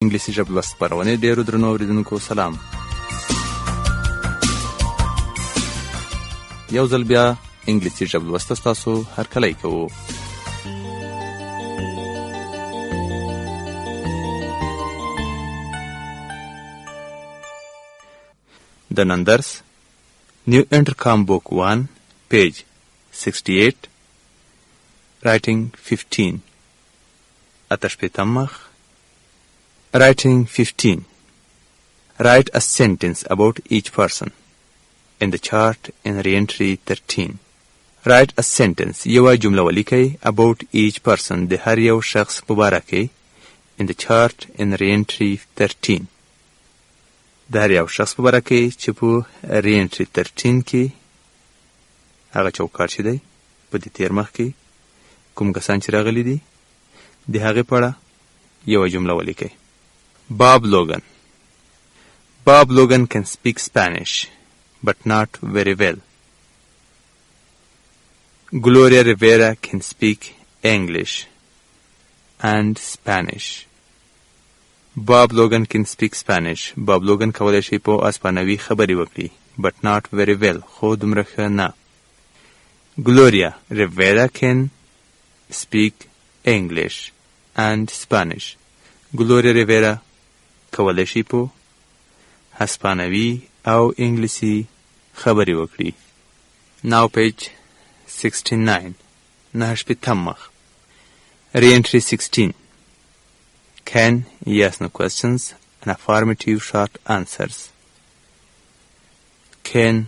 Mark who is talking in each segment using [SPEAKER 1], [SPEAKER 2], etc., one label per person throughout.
[SPEAKER 1] انګلیسي ژبې لوست خپرونې ډېرو درنو اورېدونکو سلام. یو ځل بیا انګلیسي ژبې لوست ستاسو هرکلی کوو. د نن درس New Intercom Book 1 page 68 Writing 15 اتشپیتم مخ. Writing 15. Write a sentence about each person. In the chart in re-entry 13. Write a sentence. یو جمله ولیکئ about each person. د هر یو شخص په باره کې. In the chart in re-entry 13. د هر یو شخص په باره کې چې په re-entry 13 کې هغه چوکاټ چې دی په دې تیر مخ کې کوم کسان چې راغلي دي د هغې په اړه یو جمله ولیکئ. Bob Logan. Bob Logan can speak Spanish, but not very well. Gloria Rivera can speak English and Spanish. Bob Logan can speak Spanish. Bob Logan کولی شي په اسپانوي خبرې وکړي. But not very well. خو دومره ښه نه. Gloria Rivera can speak English and Spanish. Gloria Rivera کولی شي په هسپانوي او انګلیسي خبرې وکړي. Now page 69. نهشپیتم مخ. Re-entry 16. Can, yes, no questions, and affirmative short answers. Can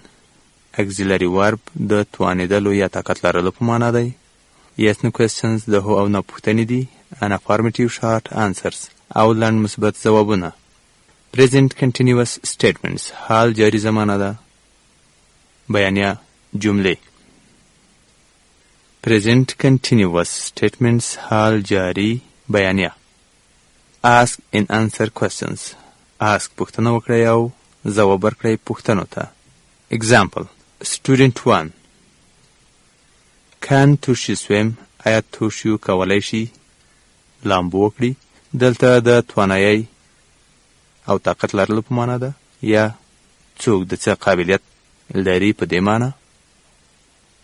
[SPEAKER 1] auxiliary verb د توانیدلو یا طاقت لرلو په معنا دی. Yes, no questions د هو او نه پوښتنې دي. And affirmative short answers او لنډ مثبت ځوابونه. Present continuous statements حال جاری زمانه ده. بیانیه جمله. Present continuous statements حال جاری بیانیه. Ask and answer questions. Ask پوښتنه وکړئ او ځواب ورکړئ پوښتنو ته. Example. Student 1. Can Tushy swim? آیا توشیو کولی شي لامبو وکړي؟ دلته د توانایي او طاقت لرلو په معنا ده یا څوک د څه قابلیت لري په دې معنا.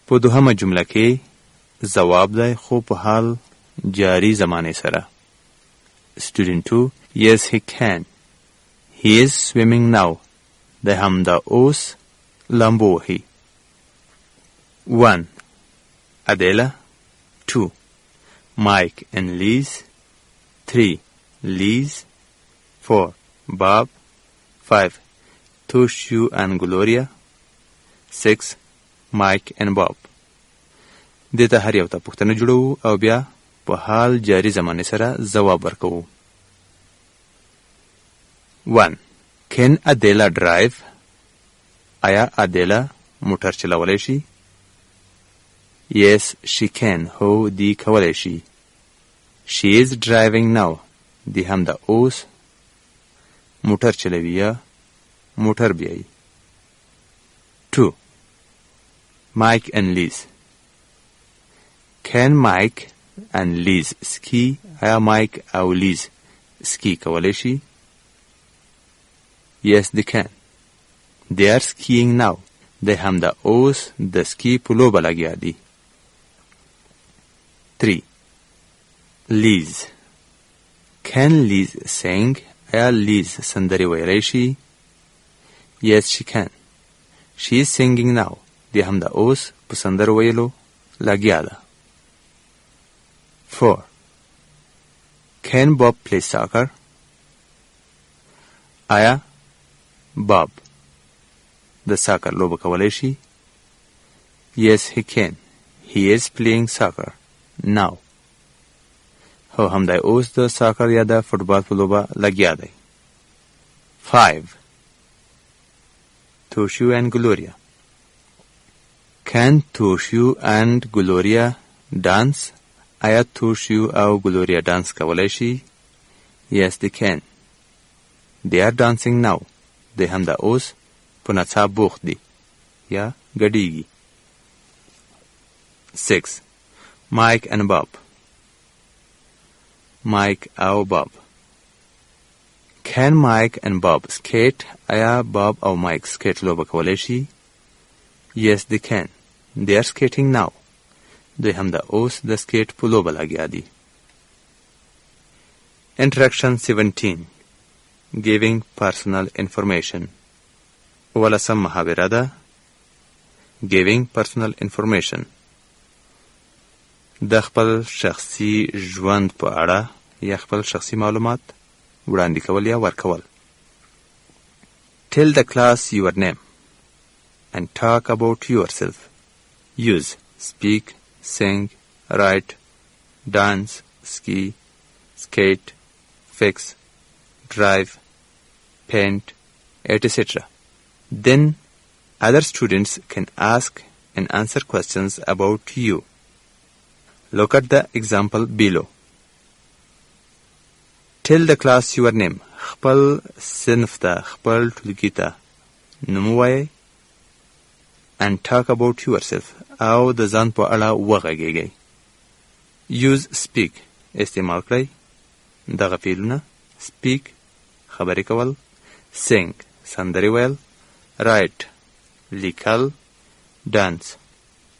[SPEAKER 1] په دوهمه جمله کې ځواب دی خو په حال جاری زمانه سره. Student 2. Yes, he can. He is swimming now. د همدا اوس لامبو وهي. 1. Adela. 2. Mike and Liz. 3. Liz. 4. Bob. 5. Tushu and Gloria. 6. Mike and Bob. دته هر یو ته پوښتنه جوړو او بیا په حال جاری زمانه سره ځواب ورکوو. 1. Can Adela drive? آیا Adela موټر چلولی شي؟ Yes, she can. هو دی کولی شي. She is driving now. دی هم د اوس موټر چلوي یا موټر بیایي. 2. Mike and Liz. Can Mike and Liz ski? آیا Mike او Liz ski کولی شي؟ Yes, they can. They are skiing now. دی هم د اوس د سکی په لوبه لګیا دي. 3. Liz. Can Liz sing? آیا Liz سندرې ویلی شي؟ Yes, she can. She is singing now. دی هم د اوس په سندرو ویلو لګیا ده. 4. Can Bob play soccer? آیا Bob د ساکر لوبه کولی شي؟ Yes, he can. He is playing soccer now. هو همدای اوس د ساکر یا د فوټبال په لوبه لګیا دی. 5. Toshu and Gloria. Can Toshu and Gloria dance? آیا توشیو او گلوریا دانس کولی شي؟ Yes, they can. They are dancing now. دی هم د اوس په نڅا بوخت دي یا ګډیږي. 6. Mike and Bob. Mike او Bob. Can Mike and Bob skate? آیا باب او مایک سکیټ لوبه کولی شي؟ Yes, they can. They are skating now. دوی هم د اوس د سکیټ په لوبه لګیا دي. Interaction 17. Giving personal information. ولسم محاوره ده. Giving personal information. د خپل شخصي ژوند په اړه یا خپل شخصي معلومات وړاندې کول یا ورکول. Tell the class your name and talk about yourself. Use speak, sing, write, dance, ski, skate, fix, drive, paint, etc. Then other students can ask and answer questions about you. Look at the example below. Tell the class your name. خپل صنف ته خپل ټولګي ته نوم ووایئ. And talk about yourself. او د ځان په اړه وغږیږئ. Use speak. استعمال کړئ دغه فعلونه. Speak خبرې کول. Sing سندرې ویل. Write لیکل. Dance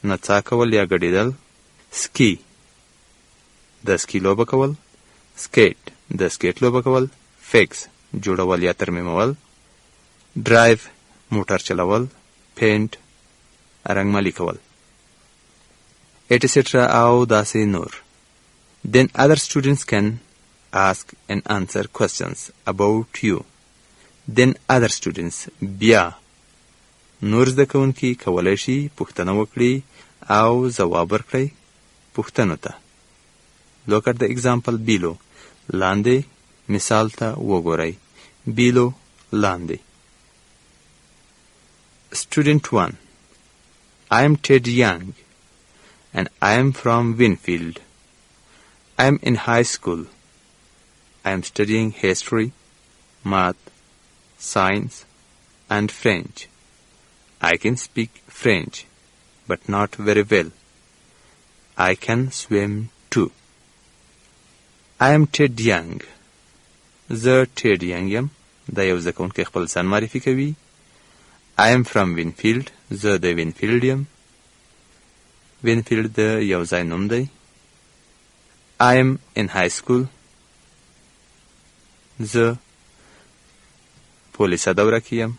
[SPEAKER 1] نڅا کول یا ګډېدل. Ski د سکی لوبه کول. Skate د سکیټ لوبه کول. Fix جوړول یا ترمیمول. Drive موټر چلول. Paint رنګمالي کول. etc. او داسې نور. Then other students can ask and answer questions about you. Then other students بیا نور زده کوونکي کولی شي پوښتنه وکړي او ځواب ورکړي پوښتنو ته. Look at the example below. لاندې مثال ته وګورئ. Below لاندې. Student 1. I am Ted Young and I am from Winfield. I am in high school. I am studying history, math, science and French. I can speak French, but not very well. I can swim too. I am Ted Young. زه ټیډ ینګ یم. دا یو زده کوونکی خپل ځان معرفي کوي. I am from Winfield. زه د وینفیلډ یم. وینفیلډ د یو ځای نوم دی. I am in high school. زه په لیسه دوره کې یم.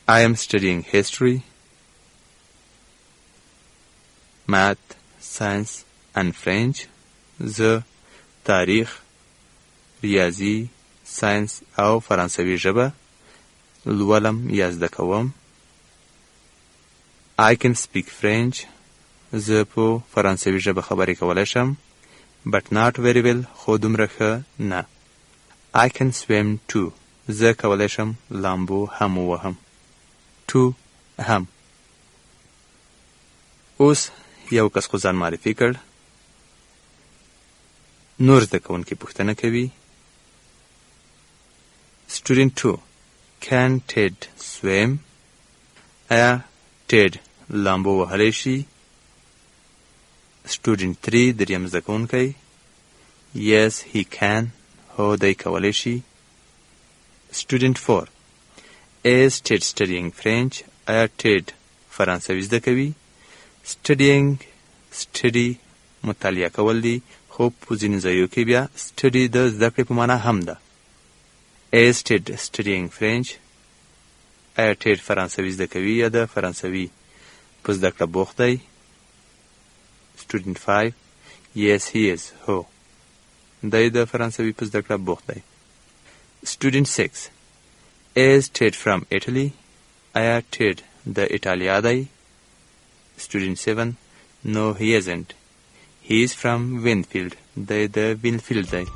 [SPEAKER 1] I am studying history, math, science and French. زه تاریخ، ریاضی، ساینس او فرانسوي ژبه لولم یا زده کوم. I can speak French. زه په فرانسوي ژبه خبرې کولی شم. But not very well. خو دومره ښه نه. I can swim too. زه کولی شم لامبو هم ووهم. To هم. اوس یو کس خو ځان معرفي کړ. نور زده کوونکي پوښتنه کوي. Student 2. Can Ted swim? آیا ټیډ لامبو وهلی شي؟ Student 3. دریم زده کوونکی. Yes, he can. هو دی کولی شي. Student 4. Is Ted studying French? آیا ټیډ فرانسوي زده کوي؟ Studying study مطالعه کول دی. خو په ځینو ځایو کې بیا study د زده کړې په معنا هم ده. Is Ted studying French? آیا ټیډ فرانسوي زده کوي یا د فرانسوي په زده کړه بوخت دی؟ Student 5. Yes, he is. هو دی د فرانسوي په زده کړه بوخت دی. Student 6. Is Ted from Italy? آیا ټیډ د ایټالیا دی؟ Student 7. No, he isn't. He is from Winfield. دی د وینفیلډ دی.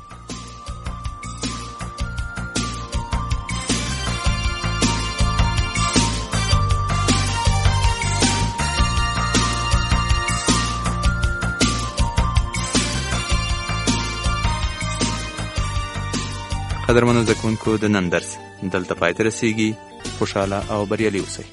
[SPEAKER 1] قدرمنو زده کوونکو د نن درس دلته پای ته رسیږي. خوشحاله او بریالي اوسئ.